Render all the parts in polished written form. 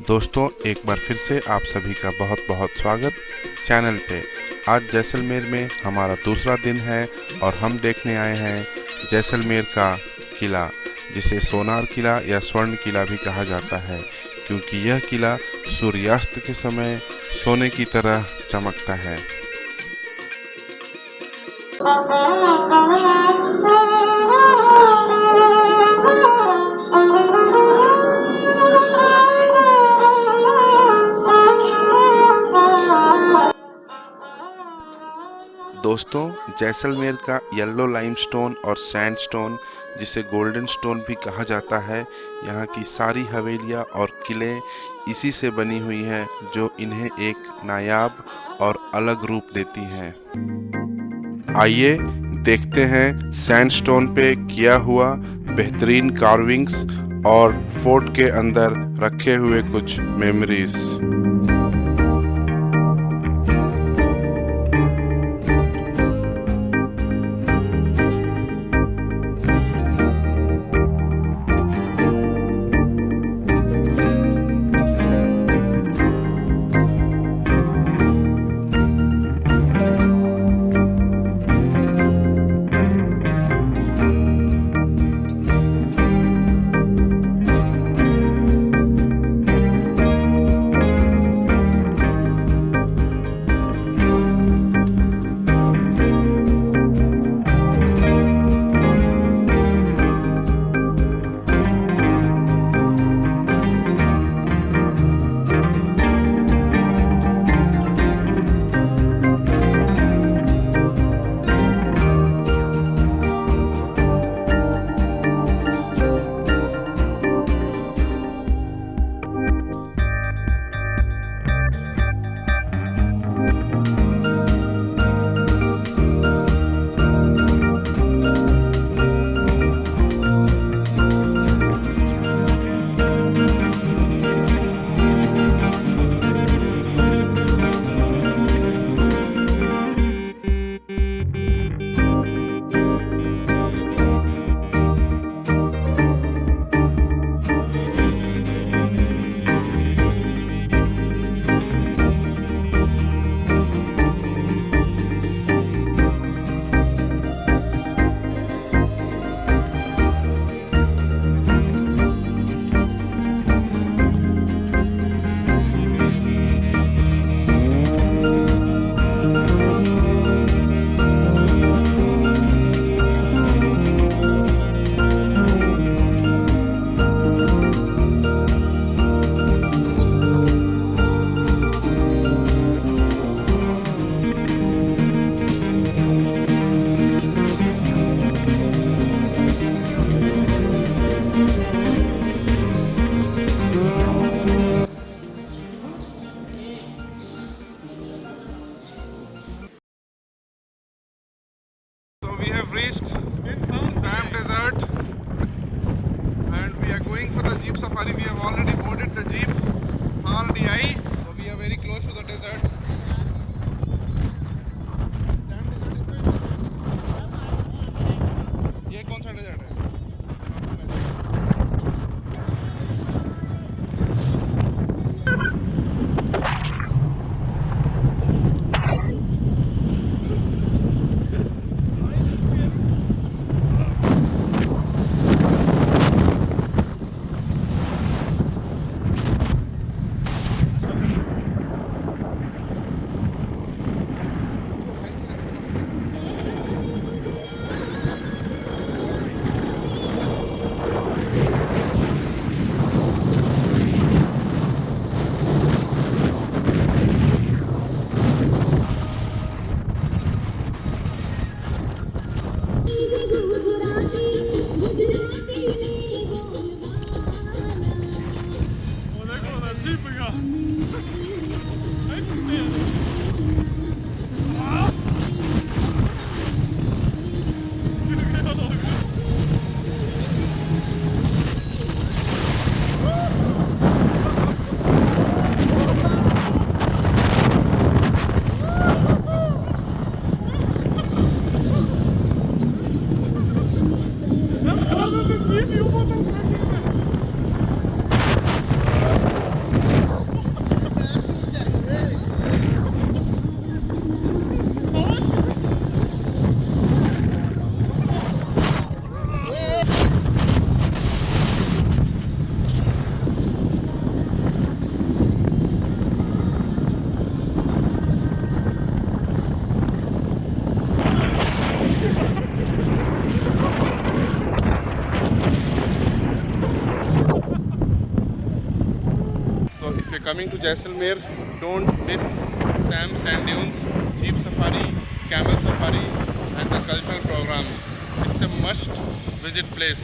दोस्तों, एक बार फिर से आप सभी का बहुत बहुत स्वागत चैनल पे। आज जैसलमेर में हमारा दूसरा दिन है और हम देखने आए हैं जैसलमेर का किला, जिसे सोनार किला या स्वर्ण किला भी कहा जाता है, क्योंकि यह किला सूर्यास्त के समय सोने की तरह चमकता है। दोस्तों, जैसलमेर का येलो लाइमस्टोन और सैंडस्टोन, जिसे गोल्डन स्टोन भी कहा जाता है, यहाँ की सारी हवेलियाँ और किले इसी से बनी हुई हैं, जो इन्हें एक नायाब और अलग रूप देती हैं। आइए देखते हैं सैंडस्टोन पे किया हुआ बेहतरीन कार्विंग्स और फोर्ट के अंदर रखे हुए कुछ memories. We have reached Sam Desert and we are going for the jeep safari. We have already boarded the jeep RDI, so we are very close to the desert. Sam Desert is ये कौन सा desert है? coming to Jaisalmer, don't miss sand dunes, jeep safari, camel safari and the cultural programs. It's a must visit place.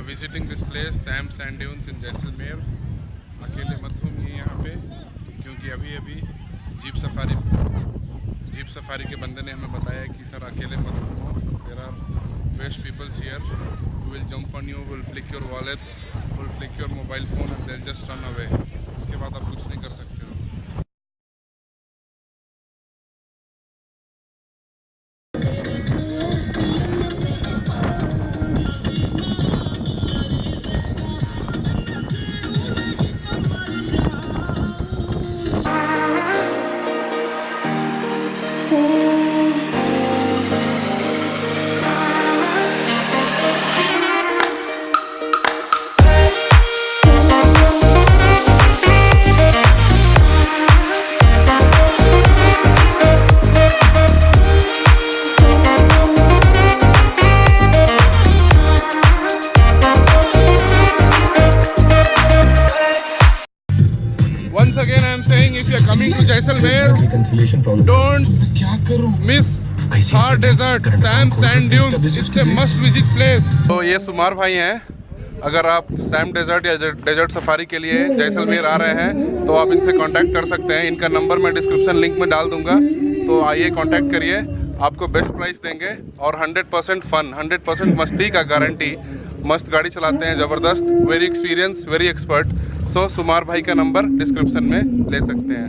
Visiting this place sand dunes in Jaisalmer, अकेले मत घूमिए यहाँ पे, क्योंकि अभी जीप सफारी के बंदे ने हमें बताया कि सर अकेले मत घूमो, there are waste peoples here who will jump on you, will flick your wallets, will flick your mobile phone and they'll just run away. उसके बाद आप कुछ नहीं कर सकते हो. Once again I am saying, if you are coming to Jaisalmer, don't miss Thar desert, sand dunes. It's a must visit place. तो ये सुमार भाई हैं. अगर आप सैम डेजर्ट या डेजर्ट सफारी के लिए जैसलमेर आ रहे हैं तो आप इनसे कांटेक्ट कर सकते हैं. इनका नंबर मैं डिस्क्रिप्शन लिंक में डाल दूंगा, तो आइए कांटेक्ट करिए. आपको बेस्ट प्राइस देंगे और 100% फन, 100% मस्ती का गारंटी. मस्त गाड़ी चलाते हैं, ज़बरदस्त, वेरी एक्सपीरियंस, वेरी एक्सपर्ट. सो सुमार भाई का नंबर डिस्क्रिप्शन में ले सकते हैं.